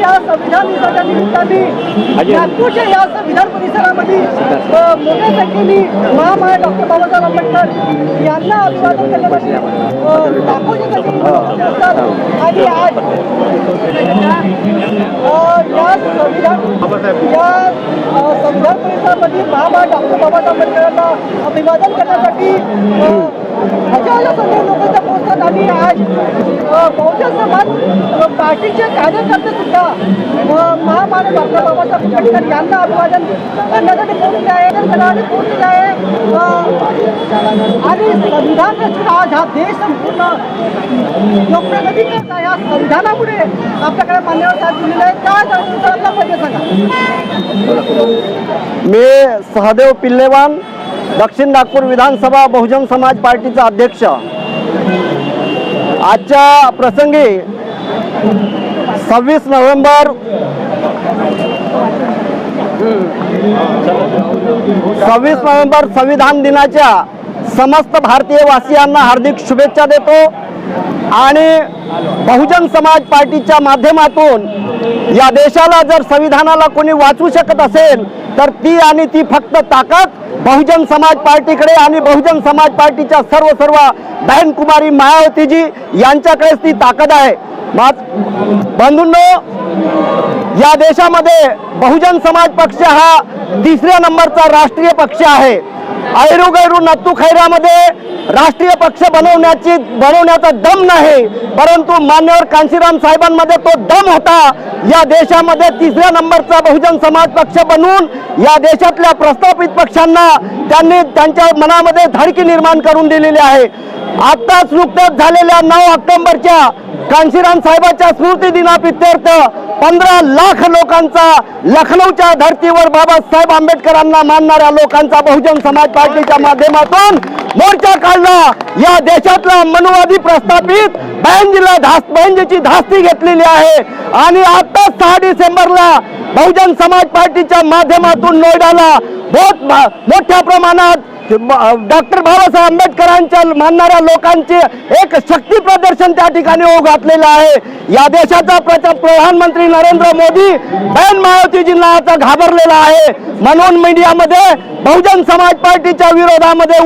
या संविधान दिनाच्या निमित्ताने नागपूरच्या या संविधान परिसरामध्ये मोठ्या संख्येने महामाया डॉक्टर बाबासाहेब आंबेडकर यांना अभिवादन करण्यासाठी लाखोची संख्येने असतात. आणि आज या संविधान परिसरामध्ये महामाया डॉक्टर बाबासाहेब आंबेडकरांना अभिवादन करण्यासाठी हजारो संख्येने लोकांच्या पोहोचतात. आणि आज बहुजन समाज पार्टीचे कार्यकर्ते सुद्धा महामानव डॉक्टर बाबासाहेब आंबेडकर यांना अभिवादन करण्यासाठी पोहोचले आहे आणि संविधान रचून आज हा देश संपूर्ण लोकप्रगती करत आहे. या संविधानामुळे आपल्याकडे मान्यवर साहेब दिलेले आहेत. काय आपला पाहिजे सांगा. मी सहदेव पिल्लेवान, दक्षिण नागपूर विधानसभा बहुजन समाज पार्टीचा अध्यक्ष. आजच्या प्रसंगी 26 नोव्हेंबर संविधान दिनाच्या समस्त भारतीय वासियांना हार्दिक शुभेच्छा देतो. आणि बहुजन समाज पार्टीच्या माध्यमातून या देशाला जर संविधानाला कोणी वाचवू शकत असेल तर ती फक्त ताकद बहुजन समाज पार्टीकडे आणि बहुजन समाज पार्टीच्या सर्व बहन कुमारी मायावतीजी यांच्याकडेच ती ताकद आहे. बंधूंनो, या देशामध्ये बहुजन समाज पक्ष हा 3ऱ्या नंबरचा राष्ट्रीय पक्ष आहे. ऐरू नत्तू खैरामध्ये राष्ट्रीय पक्ष बनवण्याचा दम नाही, परंतु मान्यवर कांशीराम साहेबांमध्ये तो दम होता. या देशामध्ये 3ऱ्या नंबरचा बहुजन समाज पक्ष बनवून या देशातल्या प्रस्थापित पक्षांना त्यांनी त्यांच्या मनामध्ये धडकी निर्माण करून दिलेली आहे. आत्ताच नुकत्याच झालेल्या 9 ऑक्टोबरच्या कांशीराम साहेबांच्या स्मृती दिनाप्रित्यर्थ 15 लाख लोकांचा लखनौच्या धर्तीवर बाबासाहेब आंबेडकरांना मानणाऱ्या लोकांचा बहुजन समाज पार्टीच्या माध्यमातून मोर्चा काढला. या देशातला मनुवादी प्रस्थापित बहनजीची धास्ती घेतलेली आहे. आणि आता 6 डिसेंबरला बहुजन समाज पार्टीच्या माध्यमातून नोएडाला मोठ्या प्रमाणात डॉक्टर बाबासाहेब आंबेडकरांच्या मानणाऱ्या लोकांचे एक शक्ती प्रदर्शन त्या ठिकाणी ओघ घातलेला आहे. या देशाचा प्रधानमंत्री नरेंद्र मोदी बहन मायावतीजींना आता घाबरलेला आहे. म्हणून मीडियामध्ये बहुजन समाज पार्टीच्या विरोधामध्ये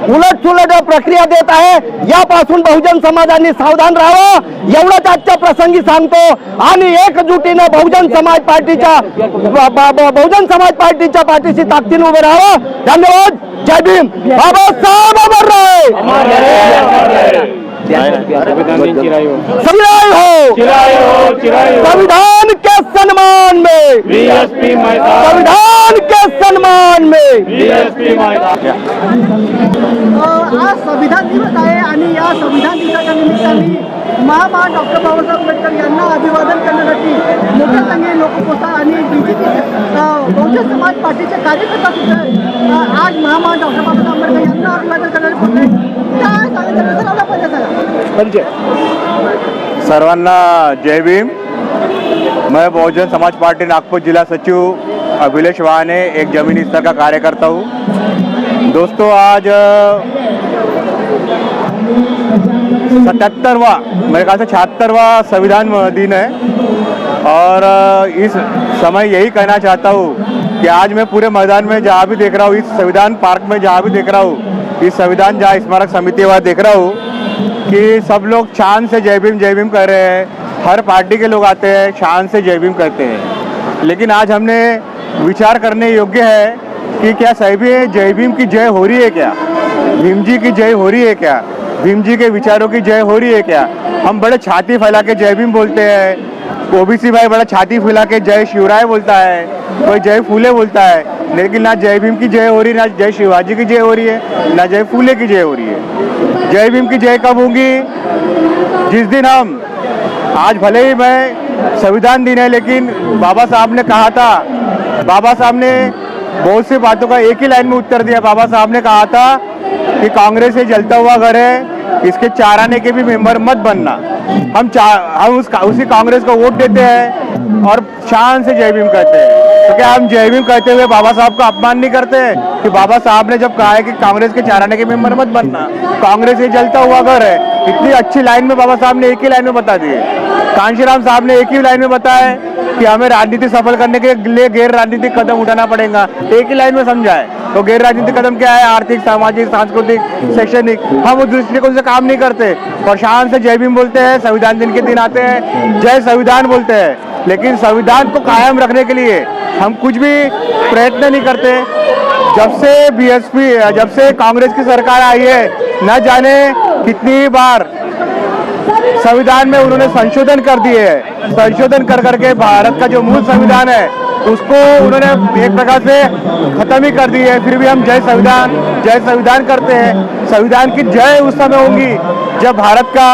उलटसुलट प्रक्रिया देत आहे. यापासून बहुजन समाजाने सावधान राहावं एवढंच आजच्या प्रसंगी सांगतो. आणि एकजुटीने बहुजन समाज पार्टीच्या पाठीशी ताकदीने उभे राहावं. धन्यवाद. जय भीम. बाबासाहेब अमर रहे. संविधान के सम्मान में, संविधान के सम्मान में. आज संविधान दिवस आहे आणि या संविधान दिनाच्या निमित्ताने महामानव डॉक्टर बाबासाहेब आंबेडकर यांना अभिवादन करण्यासाठी मोठ्या संख्येने लोक पोहोचतात. आणि बहुजन समाज पार्टीचे कार्यकर्ता सुद्धा आज महामानव डॉक्टर बाबासाहेब आंबेडकर यांना अभिवादन करण्यासाठी पोहोचले. काय सांगितलं आपल्या पाहिजे. सर्वांना जय भीम. मैं बहुजन समाज पार्टी नागपुर जिला सचिव अभिलेष वाहने एक जमीनी स्तर का कार्यकर्ता हूँ. दोस्तों, आज 77वां मेरे ख्याल से 76वां संविधान दिन है. और इस समय यही कहना चाहता हूँ कि आज मैं पूरे मैदान में जहाँ भी देख रहा हूँ, इस संविधान पार्क में जहाँ भी देख रहा हूँ, इस संविधान जहाँ स्मारक समिति वहाँ देख रहा हूँ कि सब लोग शान से जय भीम कर रहे हैं. हर पार्टी के लोग आते हैं, शान से जय भीम करते हैं. लेकिन आज हमने विचार करने योग्य है कि क्या सही में जय भीम की जय हो रही है क्या? भीम जी की जय हो रही है क्या? भीम जी के विचारों की जय हो रही है क्या? हम बड़े छाती फैला के जय भीम बोलते हैं. ओबीसी भाई बड़ा छाती फैला के जय शिवराय बोलता है, कोई जय फूले बोलता है. लेकिन ना जय भीम की जय हो रही है, ना जय शिवाजी की जय हो रही है, ना जय फूले की जय हो रही है. जय भीम की जय कब होगी? जिस दिन हम, आज भले ही मैं संविधान दिन है, लेकिन बाबा साहब ने कहा था, बाबा साहब ने बहुत सी बातों का एक ही लाइन में उत्तर दिया. बाबा साहब ने कहा था कि कांग्रेस ये जलता हुआ घर है, इसके 4 आने के भी मेंबर मत बनना. हम उसी कांग्रेस को वोट देते हैं और शान से जय भीम कहते हैं. तो क्या हम जय भीम कहते हुए बाबा साहब का अपमान नहीं करते हैं कि बाबा साहब ने जब कहा है कि कांग्रेस के 4 आने के मेंबर मत बनना, कांग्रेस ये जलता हुआ घर है, इतनी अच्छी लाइन में बाबा साहब ने एक ही लाइन में बता दिए. कांशीराम साहब ने एक ही लाइन में बताया है कि हमें राजनीति सफल करने के लिए गैर राजनीतिक कदम उठाना पड़ेगा। एक ही लाइन में समझा है। तो गैर राजनीतिक कदम क्या है? आर्थिक, सामाजिक, सांस्कृतिक, शैक्षणिक। हम उस दृष्टिकोण से काम नहीं करते और शान से जय भीम बोलते हैं। संविधान दिन के दिन आते हैं, जय संविधान बोलते हैं, लेकिन संविधान को कायम रखने के लिए हम कुछ भी प्रयत्न नहीं करते। जब से कांग्रेस की सरकार आई है, न जाने कितनी बार संविधान में उन्होंने संशोधन कर दिए हैं। संशोधन कर करके भारत का जो मूल संविधान है उसको उन्होंने एक प्रकार से खत्म ही कर दी है। फिर भी हम जय संविधान करते हैं। संविधान की जय उस समय होगी जब भारत का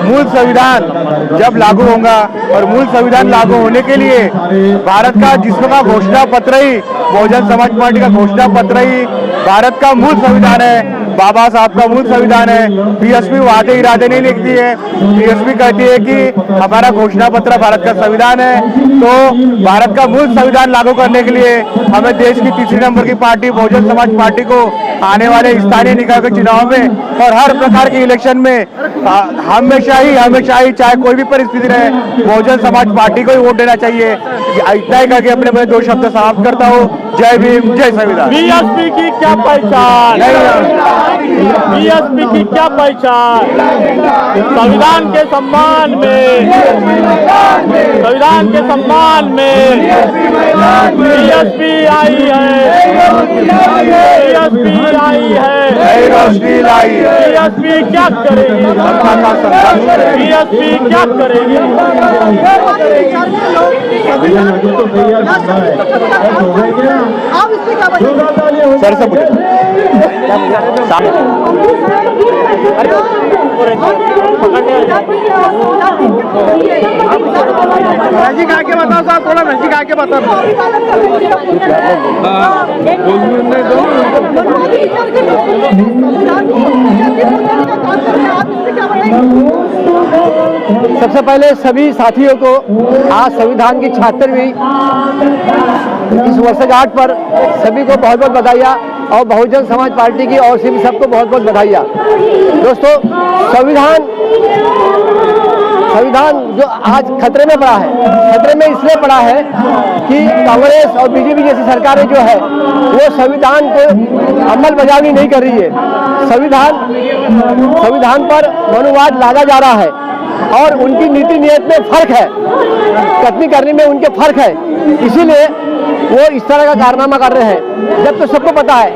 मूल संविधान जब लागू होगा। और मूल संविधान लागू होने के लिए भारत का जिसका घोषणा पत्र ही बहुजन समाज पार्टी का घोषणा पत्र ही भारत का मूल संविधान है, बाबा साहब का मूल संविधान है। बीएसपी वादे इरादे नहीं लिखती है। बीएसपी कहती है कि हमारा घोषणा पत्र भारत का संविधान है। तो भारत का मूल संविधान लागू करने के लिए हमें देश की तीसरी नंबर की पार्टी बहुजन समाज पार्टी को आने वाले स्थानीय निकाय के चुनाव में और हर प्रकार के इलेक्शन में हमेशा ही चाहे कोई भी परिस्थिति रहे बहुजन समाज पार्टी को ही वोट देना चाहिए। इतना ही करके अपने दो शब्द समाप्त करता हूँ। जय भीम, जय संविधान। बीएसपी की क्या पहचान? बीएसपी की क्या पहचान? संविधान के सम्मान में, संविधान के सम्मान में बीएसपी आई है। बीएसपी आई है। रोशनी लाई। बीएसपी क्या करेगी? बीएसपी क्या करेगी? आप इससे क्या बताएंगे? सर से पूछे नजदीक आके बताओ साहब, थोड़ा नजदीक आके बताओ। सबसे पहले सभी साथियों को आज संविधान की 76वीं इस वर्षगांठ पर सभी को बहुत बहुत बधाइयाँ और बहुजन समाज पार्टी की ओर से भी सबको बहुत बहुत बधाइयाँ। दोस्तों, संविधान जो आज खतरे में पड़ा है, खतरे में इसलिए पड़ा है कि कांग्रेस और बीजेपी जैसी सरकारें जो है वो संविधान को अमल बजावनी नहीं कर रही है। संविधान पर मनुवाद लादा जा रहा है और उनकी नीति नियत में फर्क है, कथनी करने में उनके फर्क है। इसीलिए वो इस तरह का कारनामा कर रहे हैं। जब तो सबको पता है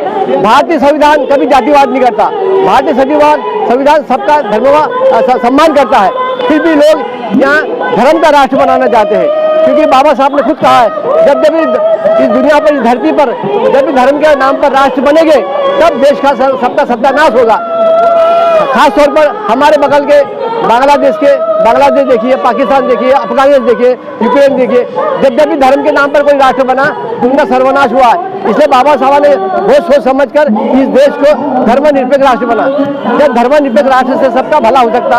भारतीय संविधान कभी जातिवाद नहीं करता। भारतीय संविधान सबका धर्म का सम्मान करता है। फिर भी लोग यहाँ धर्म का राष्ट्र बनाना चाहते हैं, क्योंकि बाबा साहब ने खुद कहा है जब भी इस दुनिया पर, इस धरती पर जब भी धर्म के नाम पर राष्ट्र बनेंगे तब देश का सबका सत्यानाश होगा। खास तौर पर हमारे बगल के बांग्लादेश देखिए, पाकिस्तान देखिए, अफगानिस्तान देखिए, यूक्रेन देखिए, जब भी धर्म के नाम पर कोई राष्ट्र बना उनका सर्वनाश हुआ है। इसलिए बाबा साहब ने बहुत सोच समझकर इस देश को धर्मनिरपेक्ष राष्ट्र बना। जब धर्मनिरपेक्ष राष्ट्र से सबका भला हो सकता,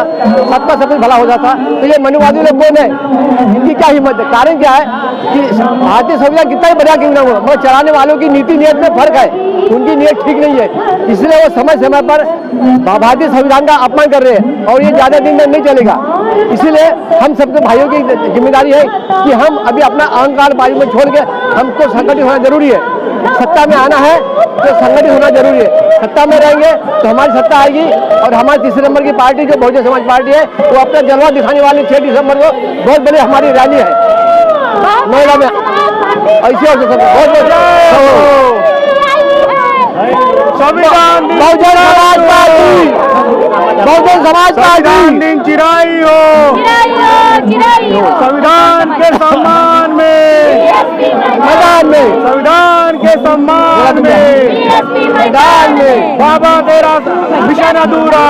सबका सब कुछ भला हो जाता, तो ये मनुवादी लोग कौन है? इनकी क्या हिम्मत है? कारण क्या है कि भारतीय संविधान कितना ही बड़ा किंगडम हो, मगर चलाने वालों की नीति नियत में फर्क है। उनकी नियत ठीक नहीं है, इसलिए वो समय पर भारतीय संविधान का अपमान कर रहे हैं और ये ज्यादा दिन में नहीं चलेगा। इसीलिए हम सबके भाइयों की जिम्मेदारी है कि हम अभी अपना अहंकार बाजू में छोड़ के हमको संगठित होना जरूरी है। सत्ता में आना है तो संगठित होना जरूरी है। सत्ता में रहेंगे तो हमारी सत्ता आएगी और हमारी तीसरे नंबर की पार्टी जो बहुजन समाज पार्टी है वो अपना जलवा दिखाने वाली 6 दिसंबर को बहुत बड़ी हमारी रैली है नोएडा में। ऐसे संविधान बहुजन समाज पार्टी दिन चिराई हो, संविधान के सम्मान में, मैदान में, संविधान के सम्मान में, मैदान में। बाबा तेरा मिशन अधूरा,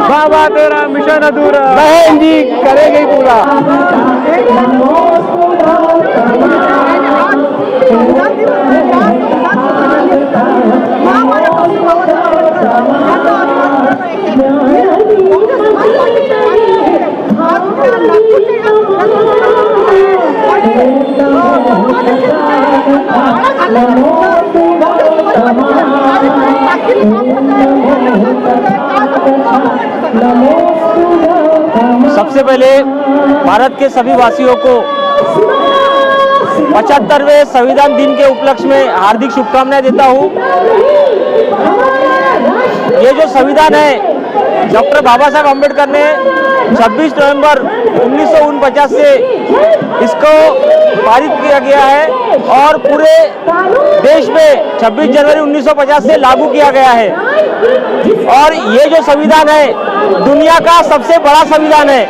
बाबा तेरा मिशन अधूरा। बहन जी करेगी पूरा। सबसे पहले भारत के सभी वासियों को 75वें संविधान दिन के उपलक्ष्य में हार्दिक शुभकामनाएं देता हूं। ये जो संविधान है डॉक्टर बाबा साहब अम्बेडकर ने 26 नवंबर 1949 से इसको पारित किया गया है और पूरे देश में 26 जनवरी 1950 से लागू किया गया है। और ये जो संविधान है दुनिया का सबसे बड़ा संविधान है,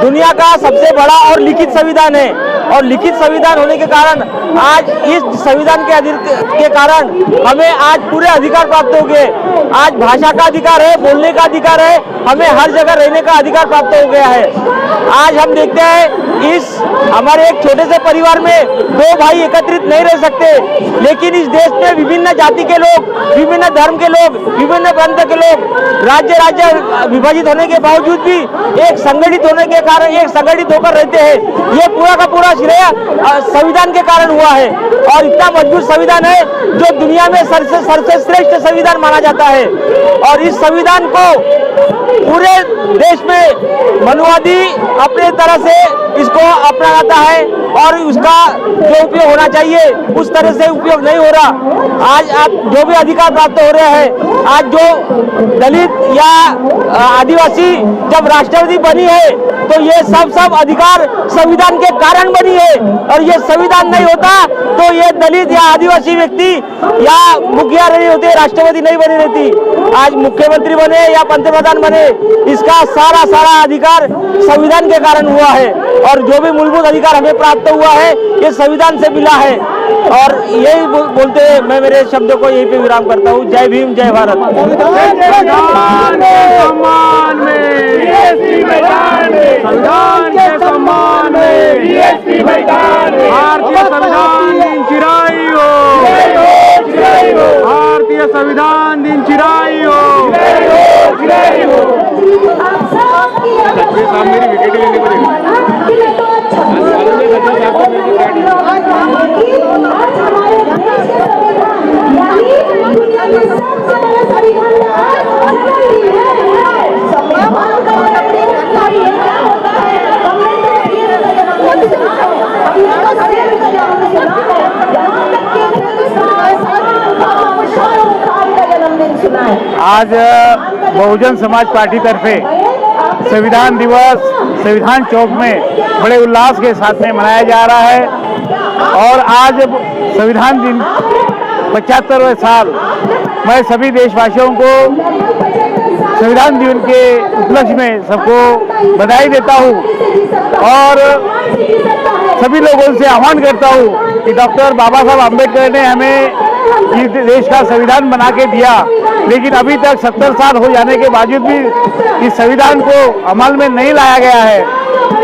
दुनिया का सबसे बड़ा और लिखित संविधान है। और लिखित संविधान होने के कारण आज इस संविधान के कारण हमें आज पूरे अधिकार प्राप्त हो गए। आज भाषा का अधिकार है, बोलने का अधिकार है, हमें हर जगह रहने का अधिकार प्राप्त हो गया है। आज हम देखते हैं इस हमारे एक छोटे से परिवार में दो भाई एकत्रित नहीं रह सकते, लेकिन इस देश में विभिन्न जाति के लोग, विभिन्न धर्म के लोग, विभिन्न पंथ के लोग राज्य विभाजित होने के बावजूद भी एक संगठित होने के कारण एक संगठित होकर रहते हैं। ये पूरा का पूरा श्रेय संविधान के कारण हुआ है और इतना मजबूत संविधान है जो दुनिया में सबसे श्रेष्ठ संविधान माना जाता है। और इस संविधान को पूरे देश में मनुवादी अपने तरह से इसको अपनाता है और उसका जो उपयोग होना चाहिए उस तरह से उपयोग नहीं हो रहा। आज आप जो भी अधिकार प्राप्त हो रहे हैं, आज जो दलित या आदिवासी जब राष्ट्रपति बनी है तो ये सब अधिकार संविधान के कारण बनी है। और ये संविधान नहीं होता तो ये दलित या आदिवासी व्यक्ति या मुखिया नहीं होते, राष्ट्रपति नहीं बनी रहती। आज मुख्यमंत्री बने या पंतप्रधान बने, इसका सारा अधिकार संविधान के कारण हुआ है। और जो भी मूलभूत अधिकार हमें प्राप्त हुआ है ये संविधान से मिला है। और यही बोलते हुए मैं मेरे शब्दों को यहीं पे विराम करता हूँ। जय भीम, जय भारत। संविधान के सम्मान में भारतीय संविधान दिन चिराई हो, भारतीय संविधान दिन चिराई हो। मेरी विकेट लेनी पड़ेगी। आज बहुजन समाज पार्टी तरफे संविधान दिवस संविधान चौक में बड़े उल्लास के साथ में मनाया जा रहा है। और आज संविधान दिन 75वें साल, मैं सभी देशवासियों को संविधान दिवस के उपलक्ष्य में सबको बधाई देता हूँ और सभी लोगों से आह्वान करता हूँ कि डॉक्टर बाबा साहब अम्बेडकर ने हमें इस देश का संविधान बना के दिया, लेकिन अभी तक 70 साल हो जाने के बावजूद भी इस संविधान को अमल में नहीं लाया गया है।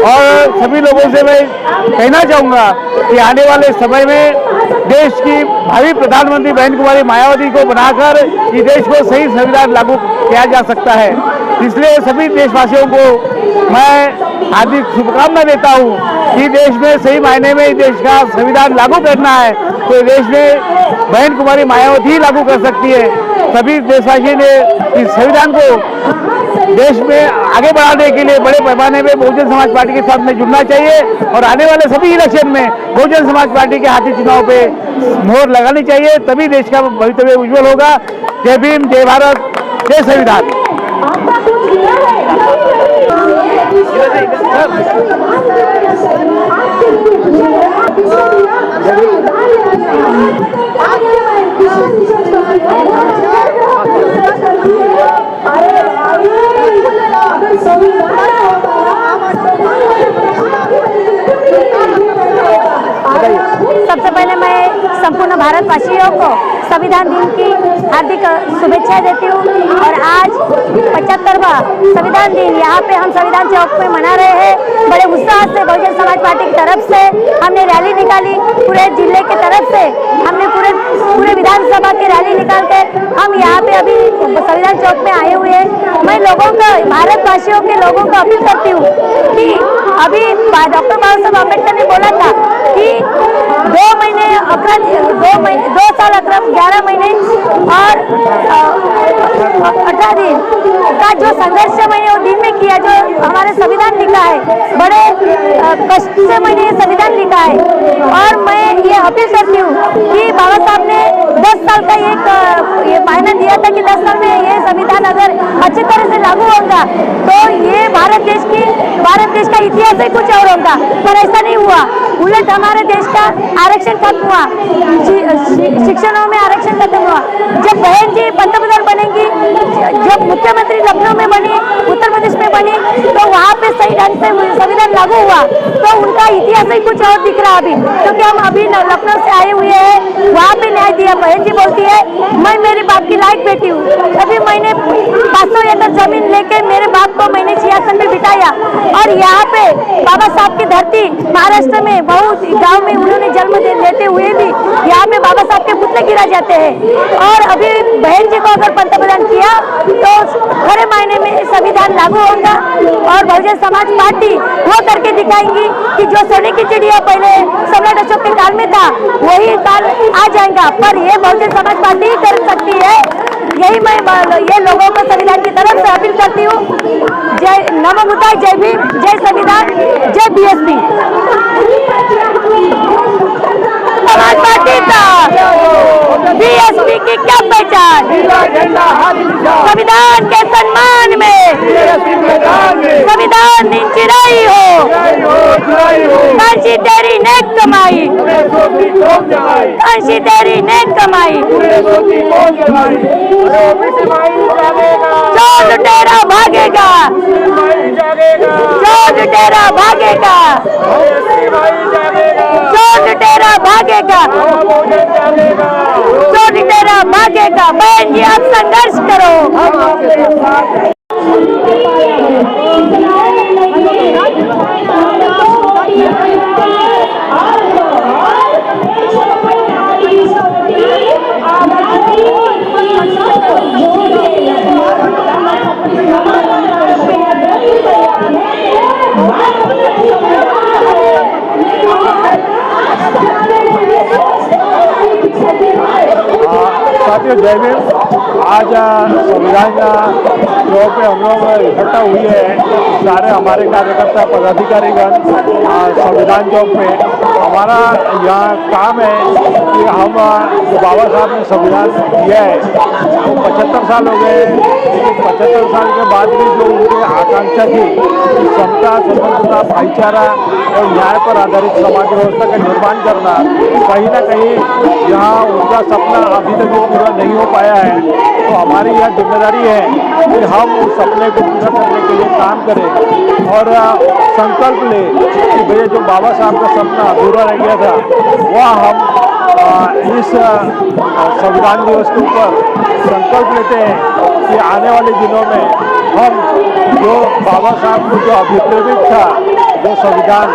और सभी लोगों से मैं कहना चाहूँगा कि आने वाले समय में देश की भावी प्रधानमंत्री बहन कुमारी मायावती को बनाकर इस देश को सही संविधान लागू किया जा सकता है। इसलिए सभी देशवासियों को मैं हार्दिक शुभकामना देता हूँ कि देश में सही मायने में देश का संविधान लागू करना है तो देश में बहन कुमारी मायावती ही लागू कर सकती है। सभी देशवासियों ने इस संविधान को देश में आगे बढ़ाने के लिए बड़े पैमाने में बहुजन समाज पार्टी के साथ में जुड़ना चाहिए और आने वाले सभी इलेक्शन में बहुजन समाज पार्टी के हाथी चुनाव पे मोहर लगानी चाहिए, तभी देश का भविष्य उज्जवल होगा। जय भीम, जय भारत, जय संविधान। सबसे पहले मैं संपूर्ण भारतवासियों को संविधान दिन की हार्दिक शुभेच्छाएं देती हूँ। और आज 75वां संविधान दिन यहाँ पे हम संविधान चौक में मना रहे हैं। बड़े उत्साह से बहुजन समाज पार्टी की तरफ से हमने रैली निकाली, पूरे जिले की तरफ से हमने पूरे विधानसभा की रैली निकाल के हम यहाँ पे अभी संविधान चौक में आए हुए हैं। मैं लोगों को, भारतवासियों के लोगों को अपील करती हूँ कि अभी डॉक्टर बाबा साहब अम्बेडकर ने बोला था कि 2 साल 11 महीने और 18 दिन का जो संघर्ष मैंने वो दिन में किया, जो हमारे संविधान लिखा है, बड़े कष्ट से मैंने ये संविधान लिखा है। और मैं ये अपील करती हूँ कि बाबा साहब ने 10 साल का एक ये वायदा दिया था कि 10 साल में ये संविधान अगर अच्छी तरह से लागू होगा तो ये भारत देश का इतिहास ही कुछ और होगा, पर ऐसा नहीं हुआ। उलट हमारे देश का आरक्षण खत्म हुआ, शिक्षणों में आरक्षण खत्म हुआ। जब बहन जी पंतप्रधान बनेंगी, जब मुख्यमंत्री लखनऊ में बनी, उत्तर प्रदेश में बनी, तो वहाँ पे सही ढंग से संविधान लागू हुआ, तो उनका इतिहास ही कुछ और दिख रहा अभी। क्योंकि हम अभी लखनऊ से आए हुए हैं, वहाँ पे न्याय दिया। बहन जी बोलती है मैं मेरे बाप की लायक बेटी हूँ। अभी मैंने 500 एकड़ जमीन लेके मेरे बाप को मैंने सिंहासन में बिठाया, और यहाँ पे बाबा साहब की धरती महाराष्ट्र में बहुत गांव में उन्होंने जन्म लेते हुए भी यहाँ पे बाबा साहब के पुतले गिरा जाते हैं। और अभी बहन जी को अगर पंतप्रधान किया तो खरे मायने में संविधान लागू होगा, और बहुजन समाज पार्टी वो करके दिखाएंगी कि जो सोने की चिड़िया पहले सम्राट अशोक के काल में था वही काल आ जाएगा। पर ये बहुजन समाज पार्टी ही कर सकती है। यही मैं ये लोगों को संविधान की तरफ से अपील करती हूँ। जय नमो बुद्धाय, जय भीम, जय संविधान, जय बीएसपी। समाज पार्टी का बीएसपी की क्या पहचान, संविधान के सम्मान में संविधान दिन चिराई हो, कांची तेरी नेक कमाई, कांची तेरी नेक कमाई। जो लुटेरा भागेगा, जो लुटेरा भागेगा, जो लुटेरा भागेगा, जो लुटेरा भागेगा। बहन जी आप संघर्ष करो। साथियों जय भीम। आज संविधान चौक पे हम लोग इकट्ठा हुई है, सारे हमारे कार्यकर्ता पदाधिकारीगण संविधान चौक पे। हमारा यहाँ काम है कि हम जो बाबा साहब ने संविधान दिया है वो 75 साल हो गए, लेकिन 75 साल के बाद भी जो उनकी आकांक्षा थी समता, स्वतंत्रता, भाईचारा और न्याय पर आधारित समाज व्यवस्था का निर्माण करना, कहीं ना कहीं यहाँ उनका सपना अभी तक पूरा नहीं हो पाया है। तो हमारी यह जिम्मेदारी है कि हम उस सपने को पूरा करने के लिए काम करें और संकल्प लें कि भैया जो बाबा साहब का सपना अधूरा रह गया था वह हम इस संविधान दिवस के ऊपर संकल्प लेते हैं कि आने वाले दिनों में हम जो बाबा साहब को जो अभिप्रेरित था जो संविधान,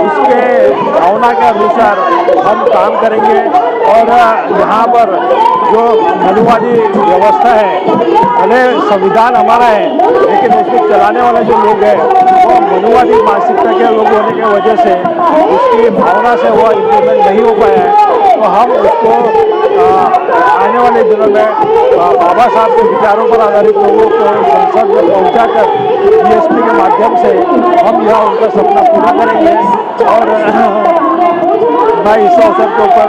उसके भावना के अनुसार हम काम करेंगे। और यहाँ पर जो मनुवादी व्यवस्था है, भले संविधान हमारा है लेकिन उसको चलाने वाले जो लोग हैं वो मनुवादी मानसिकता के लोग होने की वजह से उसकी भावना से वो इम्प्लीमेंट नहीं हो पाया है। तो हम उसको आने वाले दिनों में बाबा साहब के विचारों पर आधारित लोगों को संसद में पहुँचाकर बीएसपी के माध्यम से हम यह उनका सपना पूरा करेंगे। और मैं इस अवसर के ऊपर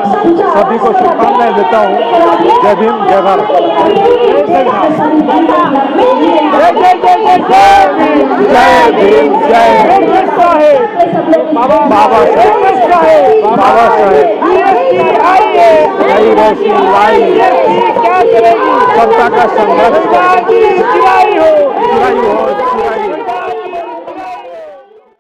सभी को शुभकामनाएं देता हूँ। जय भीम, जय भारत। जय भीम, जय बाबा साहेब, बाबा साहेब नई रोशनी लाई, सबका का संघर्ष चिराई हो।